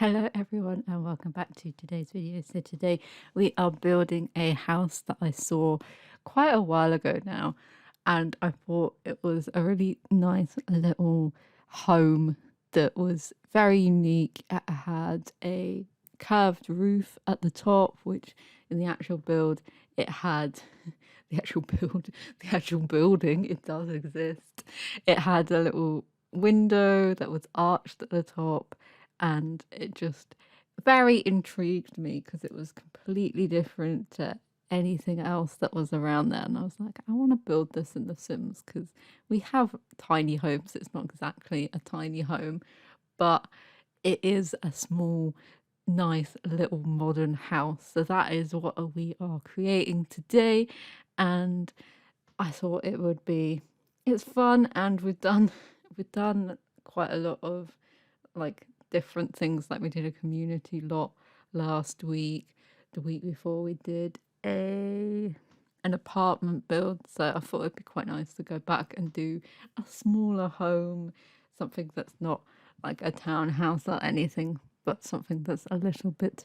Hello everyone and welcome back to today's video. So today we are building a house that I saw quite a while ago now, and I thought it was a really nice little home that was very unique. It had a curved roof at the top, which in the actual build it had the actual build the actual building, it does exist. It had a little window that was arched at the top, and it just very intrigued me because it was completely different to anything else that was around there. And I was like, I want to build this in The Sims because we have tiny homes. It's not exactly a tiny home, but it is a small, nice little modern house. So that is what we are creating today. And I thought it would be, it's fun, and we've done quite a lot of like different things. Like we did a community lot last week. The week before we did a an apartment build. So I thought it'd be quite nice to go back and do a smaller home, something that's not like a townhouse or anything, but something that's a little bit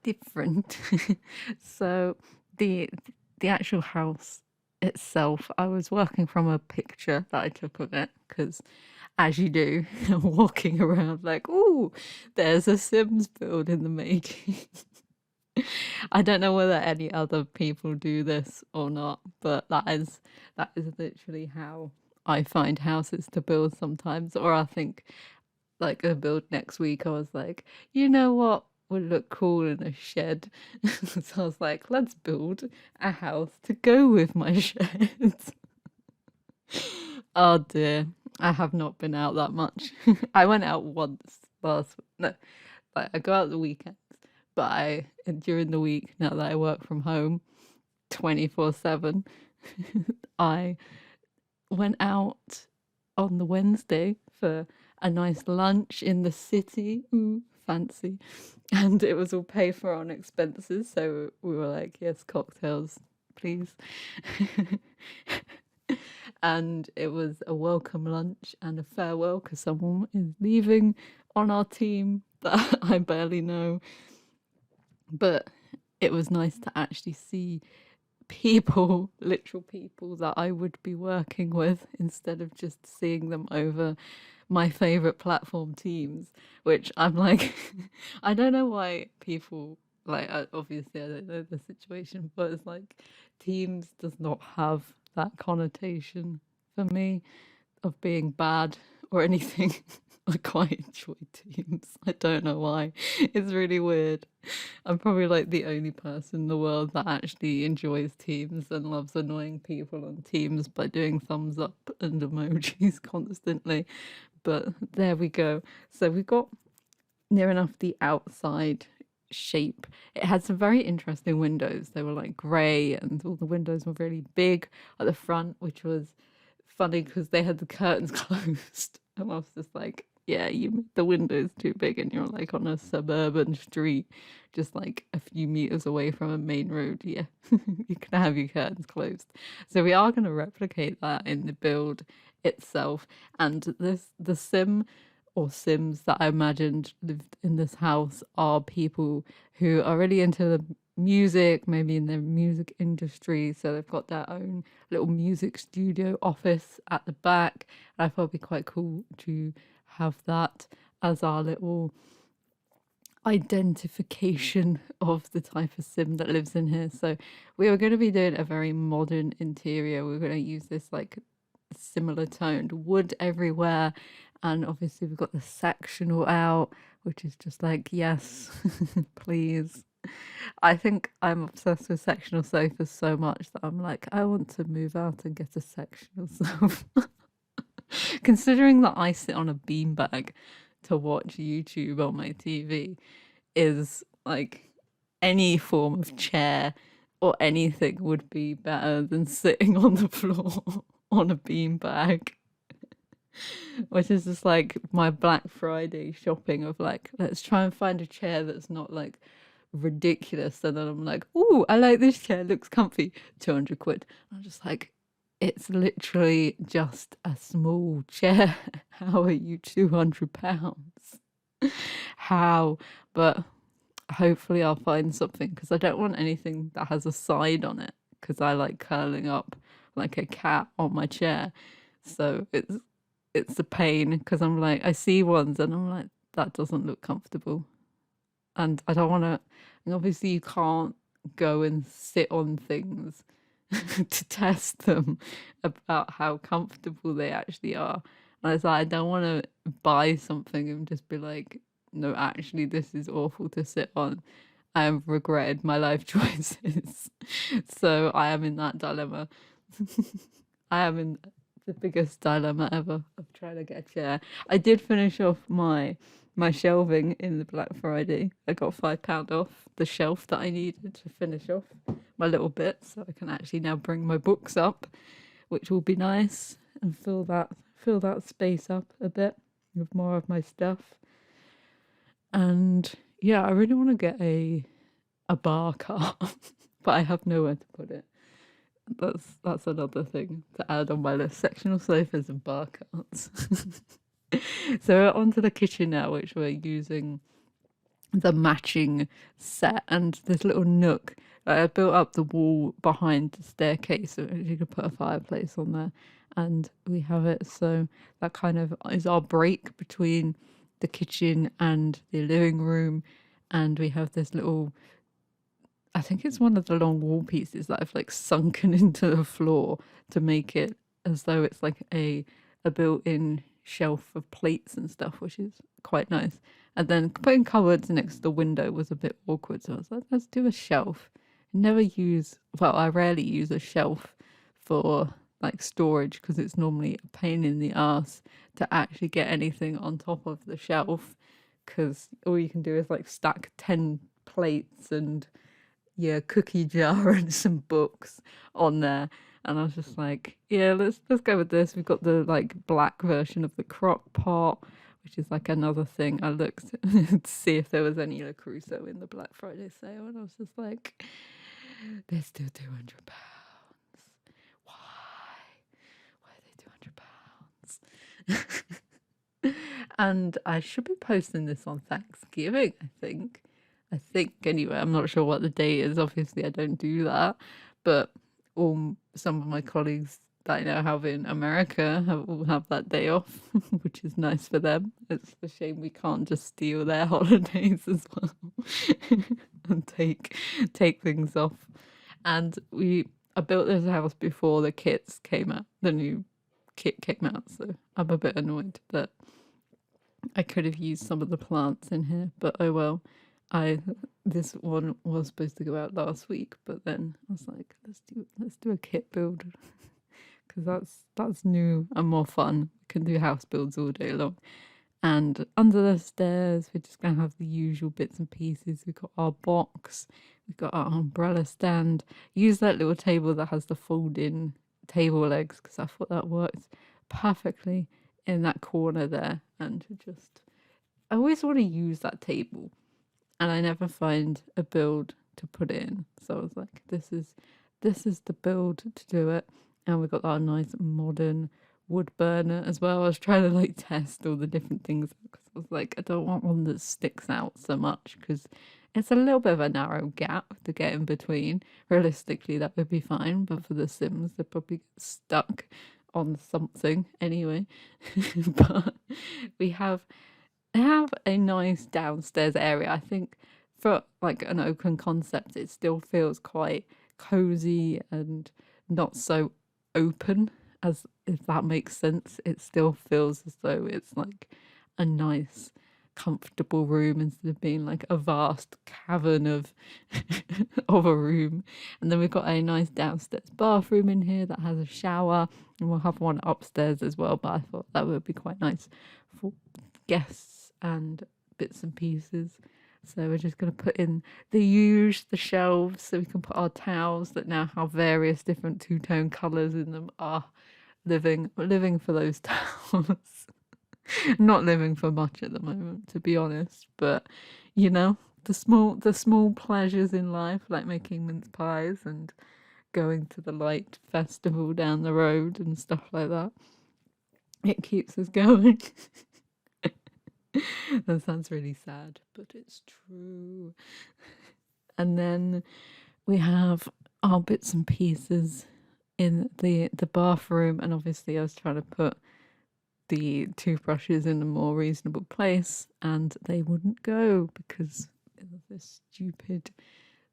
different. So the the actual house itself, I was working from a picture that I took of it because, as you do, walking around like, "Ooh, there's a Sims build in the making." I don't know whether any other people do this or not, but that is literally how I find houses to build sometimes. Or I think like a build next week, I was like, you know what would look cool in a shed? So I was like, let's build a house to go with my shed. Oh dear, I have not been out that much. I went out once last, no, like I go out the weekends, but during the week, now that I work from home 24/7, I went out on the Wednesday for a nice lunch in the city. Ooh, fancy. And it was all pay for on expenses. So we were like, yes, cocktails, please. And it was a welcome lunch and a farewell because someone is leaving on our team that I barely know. But it was nice to actually see people, literal people that I would be working with instead of just seeing them over my favorite platform Teams, which I'm like, I don't know why people like, obviously I don't know the situation, but it's like Teams does not have that connotation for me of being bad or anything. I quite enjoy Teams. I don't know why. It's really weird. I'm probably like the only person in the world that actually enjoys Teams and loves annoying people on Teams by doing thumbs up and emojis constantly. But there we go. So we got near enough the outside shape. It had some very interesting windows. They were like grey, and all the windows were really big at the front, which was funny because they had the curtains closed. And I was just like, yeah, you made the windows too big, and you're like on a suburban street, just like a few meters away from a main road. Yeah, you can have your curtains closed. So we are going to replicate that in the build itself. And the sim or Sims that I imagined lived in this house are people who are really into the music, maybe in the music industry. So they've got their own little music studio office at the back. And I thought it'd be quite cool to have that as our little identification of the type of sim that lives in here. So we are going to be doing a very modern interior. We're going to use this like similar toned wood everywhere, and obviously we've got the sectional out, which is just like, yes, please. I think I'm obsessed with sectional sofas so much that I'm like, I want to move out and get a sectional sofa. Considering that I sit on a beanbag to watch YouTube on my TV is like, any form of chair or anything would be better than sitting on the floor on a beanbag. Which is just like my Black Friday shopping of like, let's try and find a chair that's not like ridiculous. And then I'm like, ooh, I like this chair, looks comfy, 200 quid. I'm just like, it's literally just a small chair. How are you £200? how, but hopefully I'll find something because I don't want anything that has a side on it because I like curling up like a cat on my chair. So it's a pain because I'm like I see ones and I'm like that doesn't look comfortable and I don't want to. And obviously, you can't go and sit on things to test them about how comfortable they actually are. And I was like, I don't want to buy something and just be like, no, actually, this is awful to sit on. I have regretted my life choices. So I am in that dilemma. I am in the biggest dilemma ever of trying to get a chair. I did finish off my shelving in the Black Friday. I got £5 off the shelf that I needed to finish off my little bit, so I can actually now bring my books up, which will be nice and fill that space up a bit with more of my stuff. And yeah, I really want to get a bar cart, but I have nowhere to put it. That's another thing to add on my list: sectional sofas and bar carts. So we're onto the kitchen now, which we're using the matching set and this little nook. I built up the wall behind the staircase so you could put a fireplace on there, and we have it so that kind of is our break between the kitchen and the living room. And we have this little, I think it's one of the long wall pieces that I've like sunken into the floor to make it as though it's like a built-in shelf of plates and stuff, which is quite nice. And then putting cupboards next to the window was a bit awkward, so I was like, let's do a shelf. I rarely use a shelf for like storage because it's normally a pain in the ass to actually get anything on top of the shelf because all you can do is like stack 10 plates and cookie jar and some books on there. And I was just like, yeah, let's go with this. We've got the like black version of the crock pot, which is like another thing. I looked to see if there was any Le Crusoe in the Black Friday sale, and I was just like, they're still £200. Why? Why are they £200? And I should be posting this on Thanksgiving, I think. Anyway, I'm not sure what the date is. Obviously, I don't do that, but some of my colleagues that I know have in America will have that day off, which is nice for them. It's a shame we can't just steal their holidays as well and take things off. And I built this house before the new kit came out, so I'm a bit annoyed that I could have used some of the plants in here, but oh well. This one was supposed to go out last week, but then I was like, let's do a kit build because that's new and more fun. We can do house builds all day long. And under the stairs, we're just gonna have the usual bits and pieces. We've got our box, we've got our umbrella stand. Use that little table that has the fold-in table legs because I thought that worked perfectly in that corner there. And I always want to use that table and I never find a build to put it in. So I was like, this is the build to do it. And we got our nice modern wood burner as well. I was trying to like test all the different things because I was like, I don't want one that sticks out so much because it's a little bit of a narrow gap to get in between. Realistically, that would be fine, but for the Sims, they'd probably get stuck on something anyway. But we have a nice downstairs area. I think for like an open concept, it still feels quite cozy and not so open, as if that makes sense. It still feels as though it's like a nice comfortable room instead of being like a vast cavern of of a room. And then we've got a nice downstairs bathroom in here that has a shower, and we'll have one upstairs as well, but I thought that would be quite nice for guests and bits and pieces. So we're just going to put in the shelves so we can put our towels that now have various different two-tone colours in them. Living for those towels. Not living for much at the moment, to be honest, but you know, the small pleasures in life, like making mince pies and going to the light festival down the road and stuff like that. It keeps us going. That sounds really sad, but it's true. And then we have our bits and pieces in the bathroom, and obviously I was trying to put the toothbrushes in a more reasonable place, and they wouldn't go because of the stupid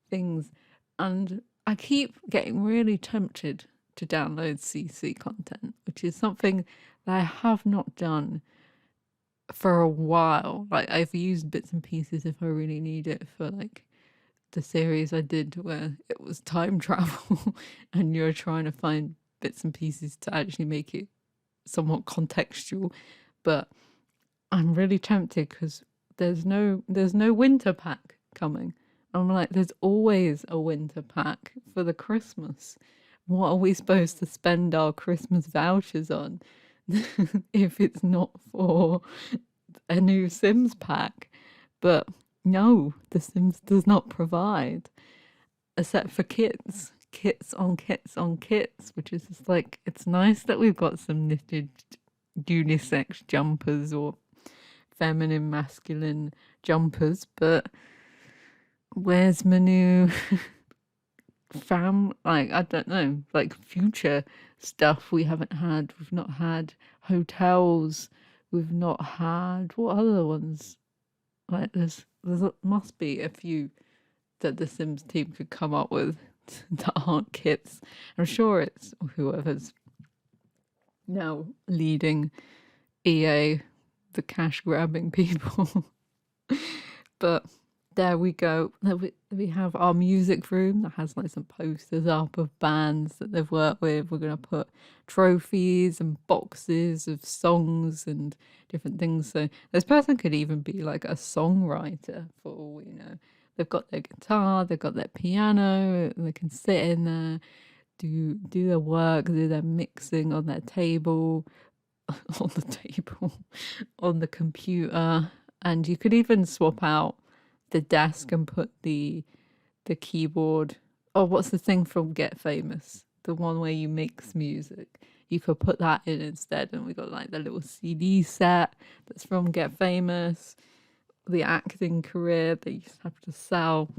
things. And I keep getting really tempted to download CC content, which is something that I have not done for a while. Like, I've used bits and pieces if I really need it for like the series I did where it was time travel and you're trying to find bits and pieces to actually make it somewhat contextual. But I'm really tempted because there's no winter pack coming. I'm like, there's always a winter pack for the Christmas. What are we supposed to spend our Christmas vouchers on if it's not for a new Sims pack? But no, The Sims does not provide, except for kits. Kits on kits on kits, which is just like, it's nice that we've got some knitted unisex jumpers or feminine, masculine jumpers, but where's my new like, I don't know, like future stuff we haven't had. We've not had hotels. We've not had, what other ones? Like, must be a few that the Sims team could come up with that aren't kits. I'm sure it's whoever's now leading EA, the cash grabbing people. But there we go. We have our music room that has like some posters up of bands that they've worked with. We're gonna put trophies and boxes of songs and different things. So this person could even be like a songwriter for all we know. They've got their guitar, they've got their piano, they can sit in there, do their work, do their mixing on their table, on the table, on the computer. And you could even swap out the desk and put the keyboard. Oh, what's the thing from Get Famous? The one where you mix music. You could put that in instead, and we got like the little CD set that's from Get Famous, the acting career that you just have to sell,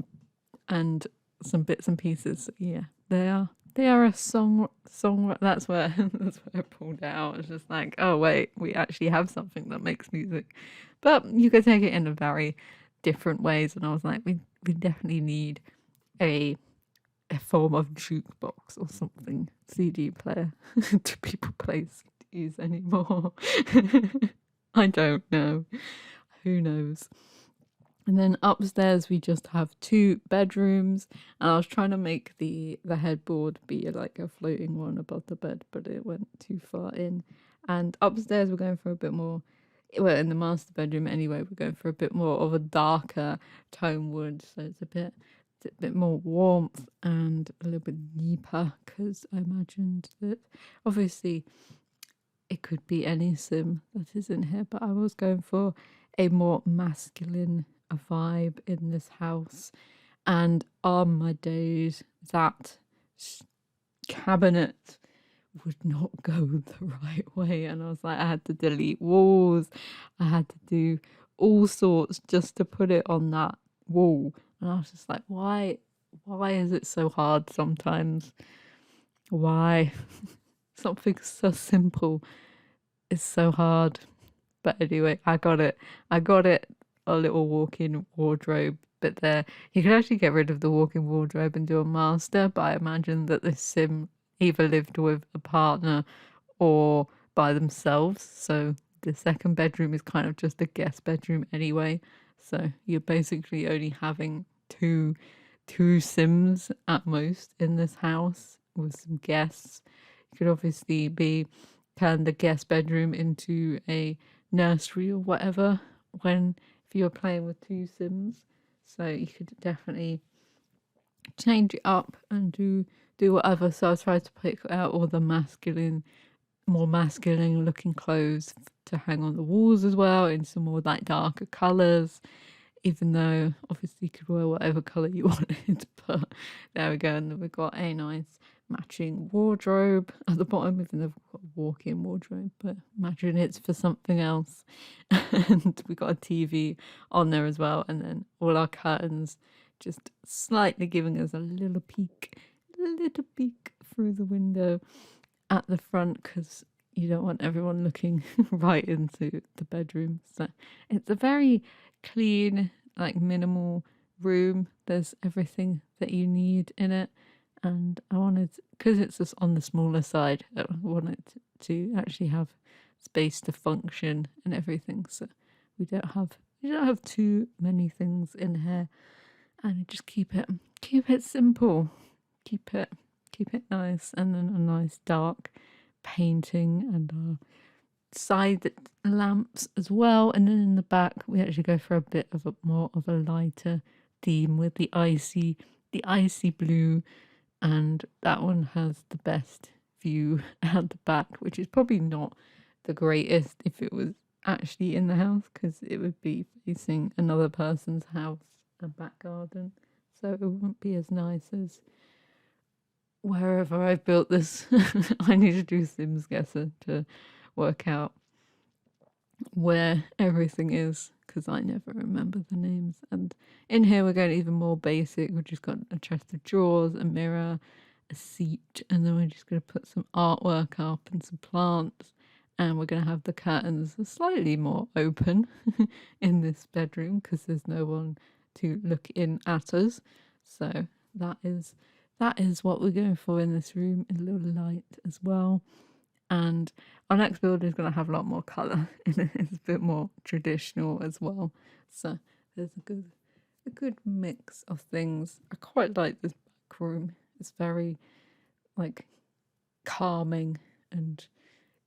and some bits and pieces. Yeah, they are a song. That's where that's where I pulled out. It's just like, oh wait, we actually have something that makes music, but you could take it in a very different ways. And I was like, we definitely need a form of jukebox or something, CD player. Do people play CDs anymore? I don't know. Who knows? And then upstairs we just have 2 bedrooms, and I was trying to make the headboard be like a floating one above the bed, but it went too far in. And upstairs we're going for a bit more, well, in the master bedroom anyway, we're going for a bit more of a darker tone wood, so it's a bit more warmth and a little bit deeper, because I imagined that obviously it could be any sim that is in here, but I was going for a more masculine vibe in this house. And on my days, that cabinet would not go the right way, and I was like, I had to delete walls, I had to do all sorts just to put it on that wall. And I was just like, why is it so hard sometimes? Why? Something so simple is so hard. But anyway, I got it. A little walk-in wardrobe bit there. You could actually get rid of the walk-in wardrobe and do a master, but I imagine that this sim either lived with a partner or by themselves. So the second bedroom is kind of just a guest bedroom anyway. So you're basically only having two sims at most in this house with some guests. You could obviously turn the guest bedroom into a nursery or whatever if you're playing with 2 sims. So you could definitely change it up and do whatever. So I tried to pick out all the more masculine looking clothes to hang on the walls as well, in some more like darker colours, even though obviously you could wear whatever colour you wanted. But there we go, and then we've got a nice matching wardrobe at the bottom, even though we've got a walk-in wardrobe, but imagine it's for something else. And we got a TV on there as well, and then all our curtains just slightly giving us a little peek through the window at the front, because you don't want everyone looking right into the bedroom. So it's a very clean, like minimal room. There's everything that you need in it. And I wanted, because it's just on the smaller side, I wanted to actually have space to function and everything. So we don't have too many things in here, and just keep it simple, keep it nice, and then a nice dark painting and our side lamps as well. And then in the back we actually go for a bit of a more of a lighter theme with the icy blue, and that one has the best view at the back, which is probably not the greatest if it was actually in the house, because it would be facing another person's house, a back garden, so it wouldn't be as nice as wherever I built this. I need to do Sims Guesser to work out where everything is, because I never remember the names. And in here we're going even more basic. We've just got a chest of drawers, a mirror, a seat, and then we're just going to put some artwork up and some plants, and we're going to have the curtains slightly more open in this bedroom because there's no one to look in at us. So that is what we're going for in this room, a little light as well. And our next build is going to have a lot more colour in it. It's a bit more traditional as well. So there's a good mix of things. I quite like this back room. It's very like calming and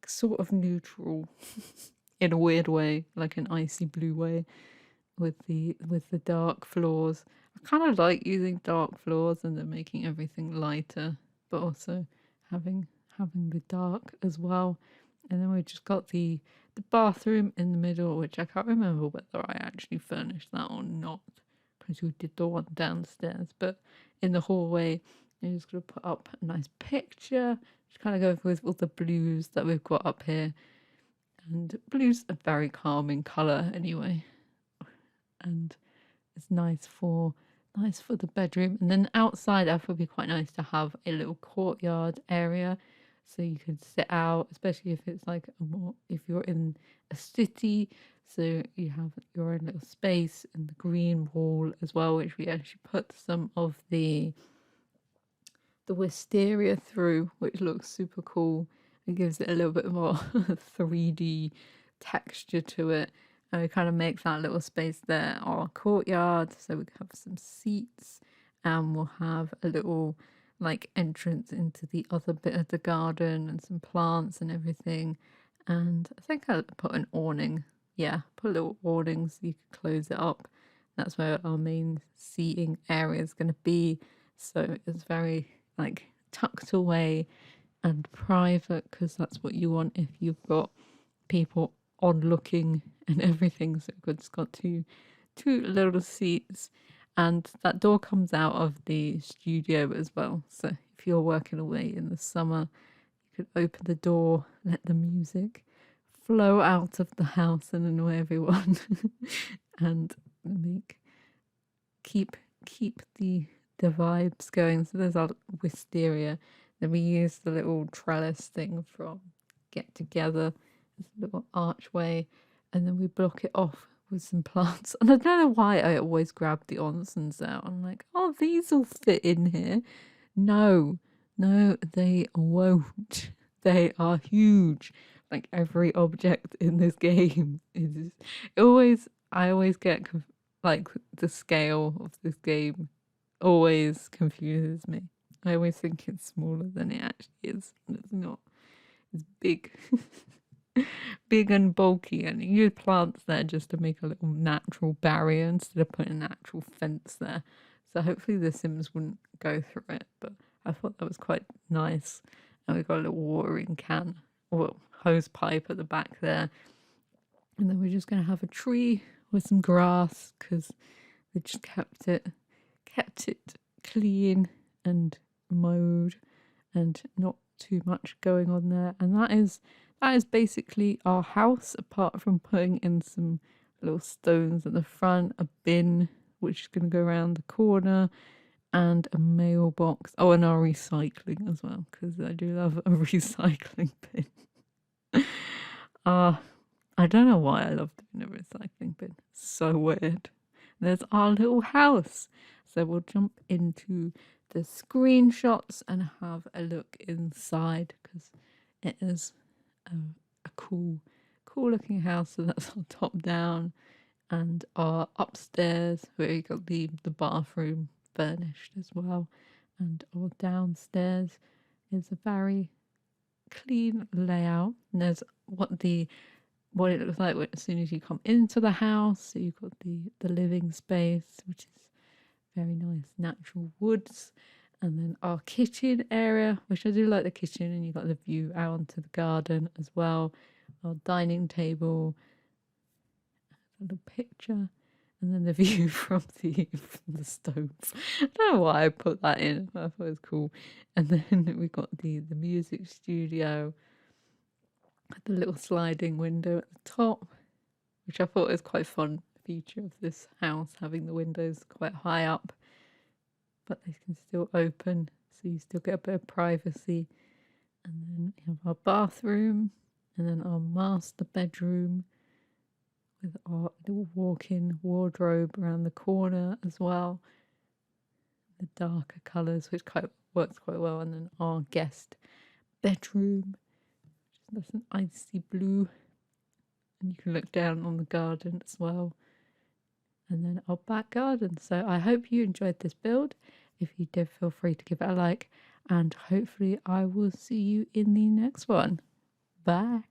sort of neutral in a weird way, like an icy blue way, with the dark floors. I kind of like using dark floors and then making everything lighter, but also having the dark as well. And then we just got the bathroom in the middle, which I can't remember whether I actually furnished that or not, because we did the one downstairs. But in the hallway, I'm just going to put up a nice picture, just kind of go with all the blues that we've got up here. And blue's a very calming colour anyway, and it's nice for the bedroom. And then outside, I thought it'd be quite nice to have a little courtyard area, so you could sit out, especially if it's like if you're in a city, so you have your own little space, and the green wall as well, which we actually put some of the wisteria through, which looks super cool. It gives it a little bit more 3D texture to it. And we kind of make that little space there our courtyard, so we have some seats, and we'll have a little like entrance into the other bit of the garden and some plants and everything. And I think I'll put an awning. Yeah, put a little awning so you can close it up. That's where our main seating area is going to be. So it's very like tucked away and private, because that's what you want if you've got people on looking and everything. So we've just got two little seats, and that door comes out of the studio as well. So if you're working away in the summer, you could open the door, let the music flow out of the house and annoy everyone, and keep the vibes going. So there's our wisteria. Then we use the little trellis thing from Get Together, this little archway, and then we block it off with some plants. And I don't know why I always grab the onsens out. I'm like, oh, these will fit in here. No, they won't. They are huge. Like every object in this game is I always get like the scale of this game always confuses me. I always think it's smaller than it actually is, and it's not. It's big. Big and bulky, and you use plants there just to make a little natural barrier instead of putting an actual fence there. So hopefully the Sims wouldn't go through it, but I thought that was quite nice. And we've got a little watering can or hose pipe at the back there. And then we're just going to have a tree with some grass, because they just kept it clean and mowed and not too much going on there. And that is basically our house, apart from putting in some little stones at the front, a bin which is going to go around the corner, and a mailbox. Oh, and our recycling as well, because I do love a recycling bin. uh I don't know why I love doing a recycling bin. It's so weird. There's our little house. So we'll jump into the screenshots and have a look inside, because it is a cool looking house. So that's our top down, and our upstairs where you got the bathroom furnished as well, and our downstairs is a very clean layout. And there's what it looks like as soon as you come into the house. So you've got the living space, which is very nice natural woods, and then our kitchen area, which I do like the kitchen, and you've got the view out onto the garden as well. Our dining table, a little picture, and then the view from the stove. I don't know why I put that in, but I thought it was cool. And then we got the music studio, the little sliding window at the top, which I thought was quite fun feature of this house, having the windows quite high up, but they can still open, so you still get a bit of privacy. And then we have our bathroom, and then our master bedroom with our little walk-in wardrobe around the corner as well. The darker colours, which works quite well. And then our guest bedroom, that's an icy blue, and you can look down on the garden as well. And then our back garden. So I hope you enjoyed this build. If you did, feel free to give it a like, and hopefully I will see you in the next one. Bye.